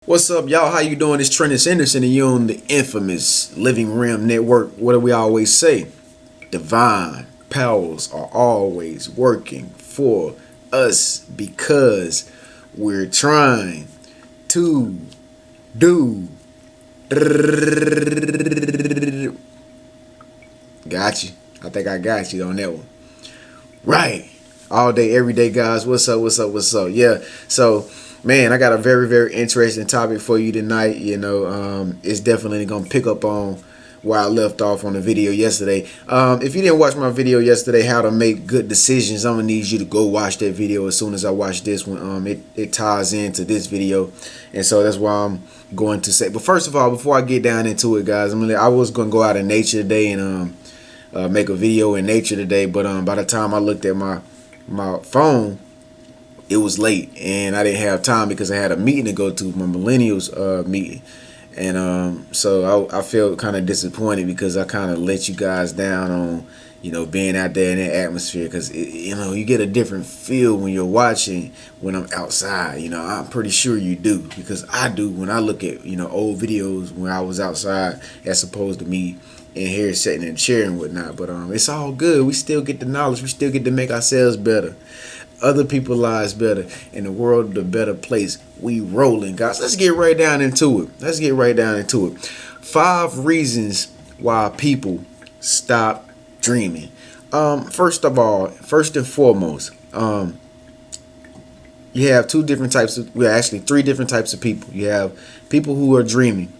What's up, y'all? How you doing? It's Trent Anderson, and you're on the infamous Living Rim Network. What do we always say? Divine powers are always working for us because we're trying to do. Got you. I think I got you on that one. Right. All day, every day, guys. What's up? What's up? What's up? Yeah. So, man, I got a very, very interesting topic for you tonight. It's definitely gonna pick up on where I left off on the video yesterday. If you didn't watch my video yesterday, how to make good decisions, I'm gonna need you to go watch that video as soon as I watch this one. It ties into this video, and so that's why I'm going to say. But first of all, before I get down into it, guys, I was gonna go out in nature today and make a video in nature today, but by the time I looked at my phone, it was late and I didn't have time because I had a meeting to go to, my millennials meeting, and so I felt kind of disappointed because I kind of let you guys down on being out there in that atmosphere, because you get a different feel when you're watching when I'm outside. I'm pretty sure you do, because I do when I look at old videos when I was outside as opposed to me in here sitting in a chair and whatnot. But it's all good. We still get the knowledge. We still get to make ourselves better, other people's lives better, and the world a better place. We rolling, guys. Let's get right down into it. 5 reasons why people stop dreaming. First and foremost, you have 3 different types of people. You have people who are dreaming.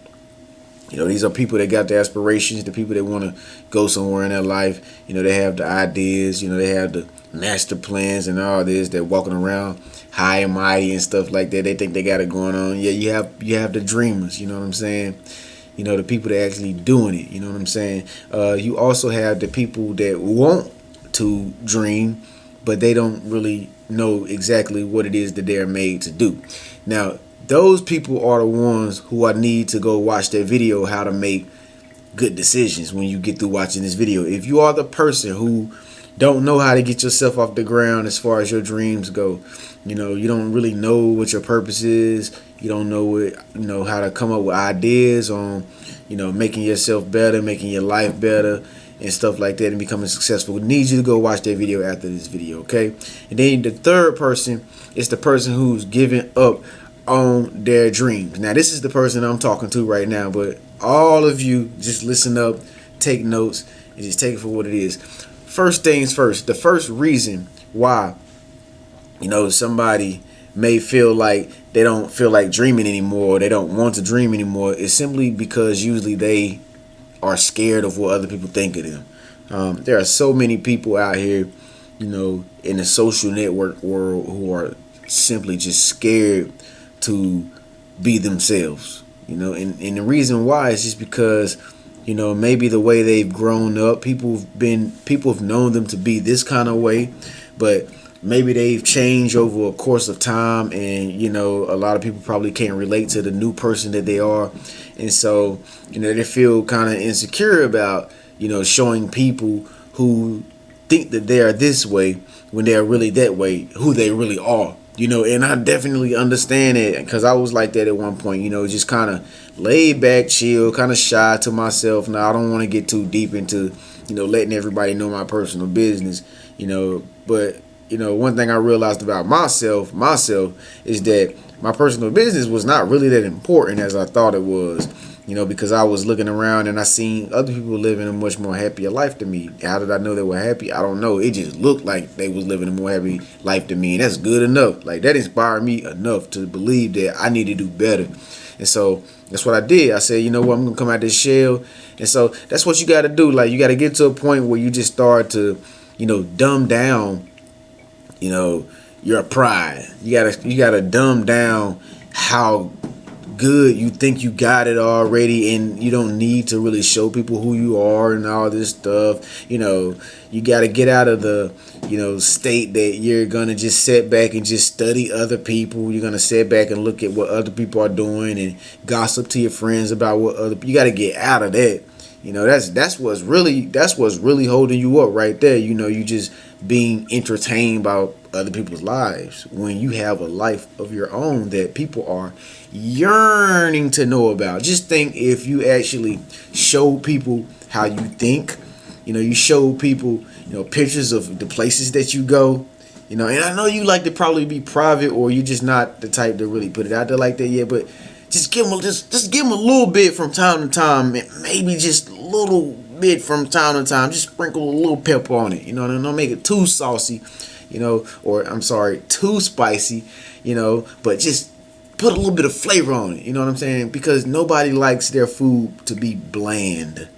These are people that got the aspirations, the people that want to go somewhere in their life. They have the ideas, they have the master plans and all this. They're walking around high and mighty and stuff like that. They think they got it going on. Yeah, you have the dreamers, you know what I'm saying? The people that actually doing it, you know what I'm saying? You also have the people that want to dream, but they don't really know exactly what it is that they're made to do. Now, those people are the ones who I need to go watch that video, how to make good decisions, when you get through watching this video. If you are the person who don't know how to get yourself off the ground as far as your dreams go, you don't really know what your purpose is, you don't know how to come up with ideas on, making yourself better, making your life better, and stuff like that, and becoming successful, need you to go watch that video after this video, okay? And then the third person is the person who's giving up on their dreams. Now, this is the person I'm talking to right now, but all of you just listen up, take notes, and just take it for what it is. First things first, the first reason why somebody may feel like they don't feel like dreaming anymore, they don't want to dream anymore, is simply because usually they are scared of what other people think of them. There are so many people out here, in the social network world, who are simply just scared to be themselves, and the reason why is just because maybe the way they've grown up, people have known them to be this kind of way, but maybe they've changed over a course of time, and a lot of people probably can't relate to the new person that they are, and so they feel kind of insecure about showing people who think that they are this way when they are really that way, who they really are. And I definitely understand it, because I was like that at one point, just kind of laid back, chill, kind of shy to myself. Now, I don't want to get too deep into, letting everybody know my personal business, but, one thing I realized about myself is that my personal business was not really that important as I thought it was. Because I was looking around and I seen other people living a much more happier life than me. How did I know they were happy? I don't know. It just looked like they was living a more happy life than me, and that's good enough. Like, that inspired me enough to believe that I need to do better. And so that's what I did. I said, I'm gonna come out this shell. And so that's what you got to do. Like, you got to get to a point where you just start to, dumb down, your pride. You gotta dumb down how good you think you got it already, and you don't need to really show people who you are and all this stuff. You got to get out of the state that you're gonna just sit back and just study other people. You're gonna sit back and look at what other people are doing and gossip to your friends about what other. You got to get out of that. That's what's really holding you up right there. You just being entertained by other people's lives when you have a life of your own that people are yearning to know about. Just think if you actually show people how you think, you show people, pictures of the places that you go, and I know you like to probably be private, or you're just not the type to really put it out there like that yet, but just give them a little bit from time to time, maybe just a little bit from time to time. Just sprinkle a little pepper on it, don't make it too saucy, or I'm sorry, too spicy, but just put a little bit of flavor on it, you know what I'm saying? Because nobody likes their food to be bland.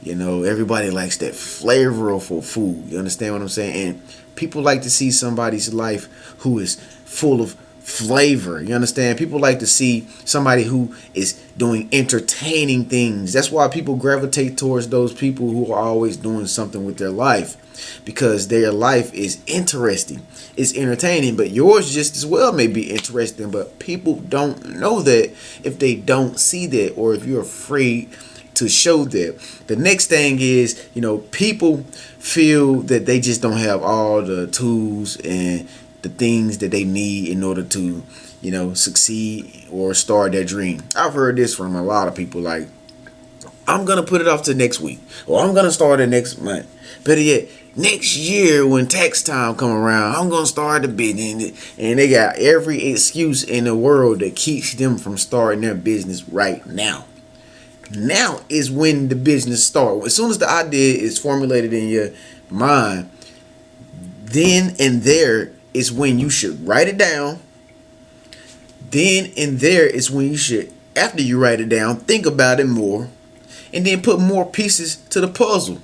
Everybody likes that flavorful food. You understand what I'm saying? And people like to see somebody's life who is full of flavor. You understand? People like to see somebody who is doing entertaining things. That's why people gravitate towards those people who are always doing something with their life, because their life is interesting. It's entertaining, but yours just as well may be interesting, but people don't know that if they don't see that, or if you're afraid to show that. The next thing is, people feel that they just don't have all the tools and the things that they need in order to, succeed or start their dream. I've heard this from a lot of people, like, I'm going to put it off to next week, or I'm going to start it next month. Better yet, next year when tax time come around, I'm going to start the business. And they got every excuse in the world that keeps them from starting their business right now. Now is when the business starts. As soon as the idea is formulated in your mind, then and there is when you should write it down. Then and there is when you should, after you write it down, think about it more, and then put more pieces to the puzzle.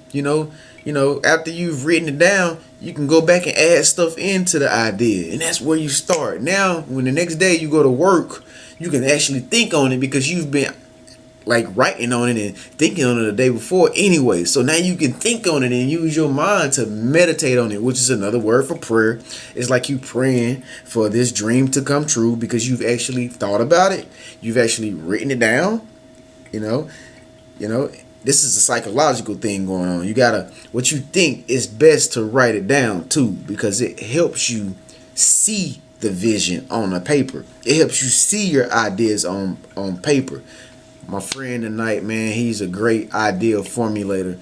After you've written it down, you can go back and add stuff into the idea, and that's where you start. Now, when the next day you go to work, you can actually think on it because you've been like writing on it and thinking on it the day before anyway. So now you can think on it and use your mind to meditate on it, which is another word for prayer. It's like you praying for this dream to come true because you've actually thought about it. You've actually written it down. This is a psychological thing going on. What you think is best to write it down too, because it helps you see the vision on a paper. It helps you see your ideas on paper. My friend tonight, man, he's a great idea formulator.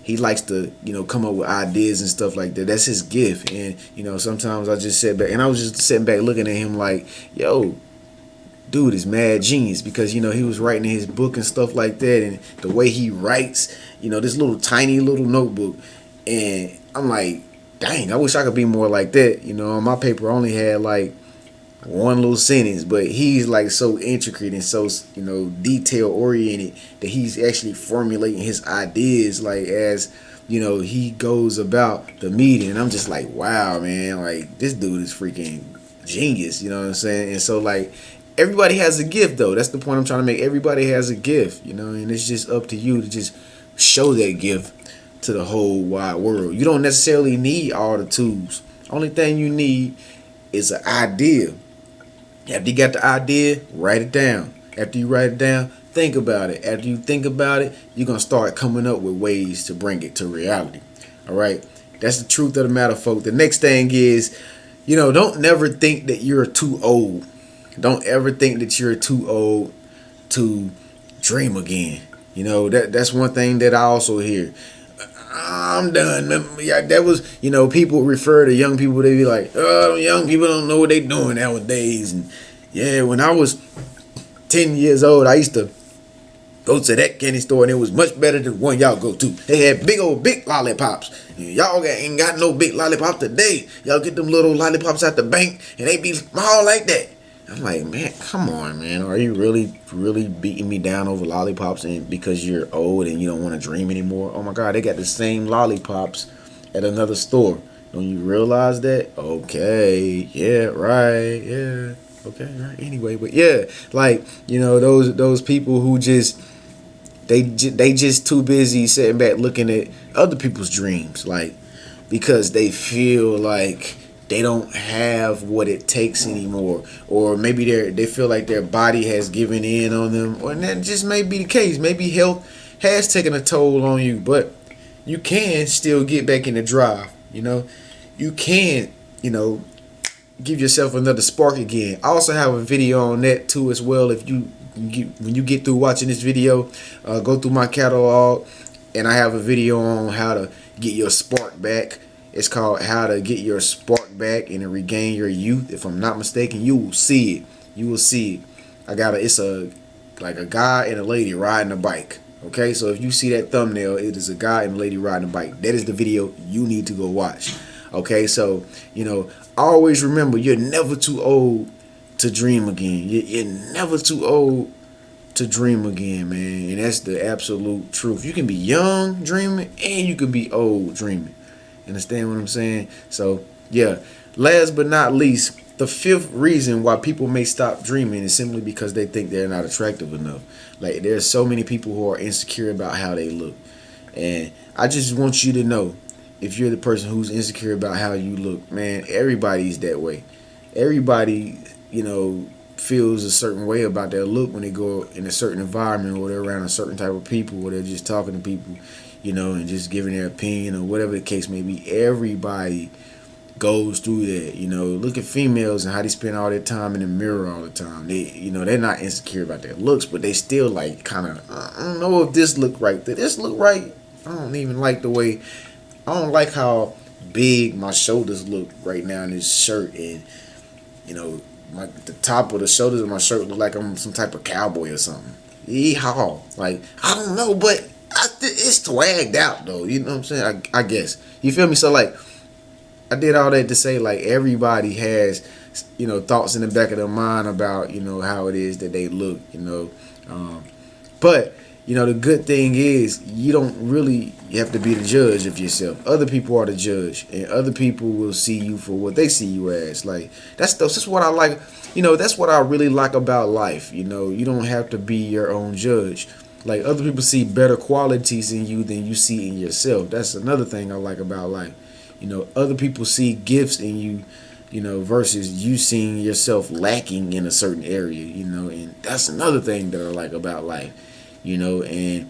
He likes to, come up with ideas and stuff like that. That's his gift. And, sometimes I just sit back, and I was just sitting back looking at him like, yo, dude is mad genius, because, he was writing in his book and stuff like that. And the way he writes, this little tiny little notebook. And I'm like, dang, I wish I could be more like that. On my paper I only had like one little sentence, but he's like so intricate and so detail oriented that he's actually formulating his ideas like as he goes about the meeting. And I'm just like, wow, man, like this dude is freaking genius. You know what I'm saying? And so like everybody has a gift though. That's the point I'm trying to make. Everybody has a gift, and it's just up to you to just show that gift to the whole wide world. You don't necessarily need all the tools. Only thing you need is an idea. After you got the idea, write it down. After you write it down, think about it. After you think about it, you're going to start coming up with ways to bring it to reality. All right? That's the truth of the matter, folks. The next thing is, don't never think that you're too old. Don't ever think that you're too old to dream again. That's one thing that I also hear. I'm done. Yeah, that was, people refer to young people, they be like, oh, young people don't know what they doing nowadays. And yeah, when I was 10 years old, I used to go to that candy store, and it was much better than the one y'all go to. They had big lollipops. Y'all ain't got no big lollipop today. Y'all get them little lollipops at the bank, and they be small like that. I'm like, man, come on, man. Are you really beating me down over lollipops and because you're old and you don't want to dream anymore? Oh my God, they got the same lollipops at another store. Don't you realize that? Okay, yeah, right, yeah, okay, right. Anyway, but yeah, like those people who just they just too busy sitting back looking at other people's dreams, like because they feel like they don't have what it takes anymore, or maybe they feel like their body has given in on them, or that just may be the case. Maybe health has taken a toll on you, but you can still get back in the drive. You can you know, give yourself another spark again. I also have a video on that too as well. If when you get through watching this video, go through my catalog, and I have a video on how to get your spark back. It's called How to Get Your Spark Back and Regain Your Youth. If I'm not mistaken, you will see it. You will see it. It's like a guy and a lady riding a bike. Okay, so if you see that thumbnail, it is a guy and a lady riding a bike. That is the video you need to go watch. Okay, so always remember, you're never too old to dream again. You're never too old to dream again, man. And that's the absolute truth. You can be young dreaming, and you can be old dreaming. Understand what I'm saying? So yeah. Last but not least, the fifth reason why people may stop dreaming is simply because they think they're not attractive enough. Like, there's so many people who are insecure about how they look. And I just want you to know, if you're the person who's insecure about how you look, man, everybody's that way. Everybody, feels a certain way about their look when they go in a certain environment, or they're around a certain type of people, or they're just talking to people, and just giving their opinion, or whatever the case may be. Everybody goes through that. Look at females and how they spend all their time in the mirror all the time. They're not insecure about their looks, but they still like kind of, I don't know if this look right. Did this look right? I don't even like the way, I don't like how big my shoulders look right now in this shirt, and the top of the shoulders of my shirt look like I'm some type of cowboy or something. Yeehaw! Like, I don't know, but it's swagged out though. You know what I'm saying? I guess, you feel me? So like, I did all that to say, like, everybody has, thoughts in the back of their mind about, how it is that they look, but, the good thing is, you don't really have to be the judge of yourself. Other people are the judge, and other people will see you for what they see you as. Like, that's what I like. That's what I really like about life. You don't have to be your own judge. Like, other people see better qualities in you than you see in yourself. That's another thing I like about life. Other people see gifts in you, versus you seeing yourself lacking in a certain area, and that's another thing that I like about life, and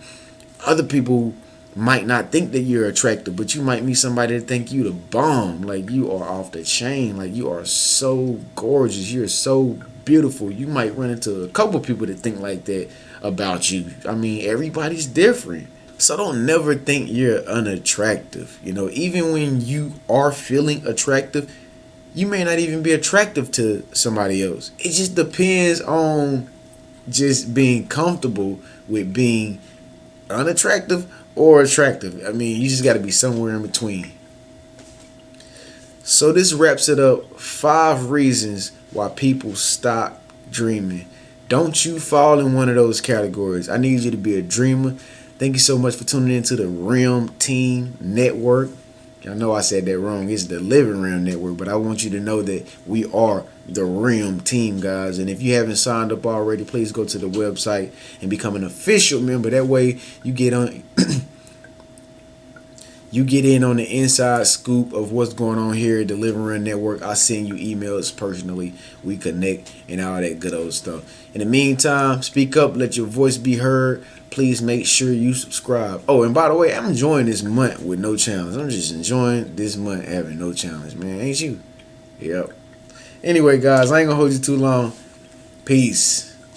other people might not think that you're attractive, but you might meet somebody that think you the bomb, like you are off the chain, like you are so gorgeous, you're so beautiful. You might run into a couple people that think like that about you. I mean, everybody's different. So don't never think you're unattractive. Even when you are feeling attractive, you may not even be attractive to somebody else. It just depends on just being comfortable with being unattractive or attractive. I mean, you just got to be somewhere in between. So this wraps it up. 5 reasons why people stop dreaming. Don't you fall in one of those categories. I need you to be a dreamer. Thank you so much for tuning into the Realm Team Network. I know I said that wrong. It's the Living Realm Network, but I want you to know that we are the Realm Team, guys. And if you haven't signed up already, please go to the website and become an official member. That way you get on you get in on the inside scoop of what's going on here at the Living Realm Network. I send you emails personally. We connect and all that good old stuff. In the meantime, speak up, let your voice be heard. Please make sure you subscribe. Oh, and by the way, I'm enjoying this month with no challenge. I'm just enjoying this month having no challenge, man. Ain't you? Yep. Anyway, guys, I ain't gonna hold you too long. Peace.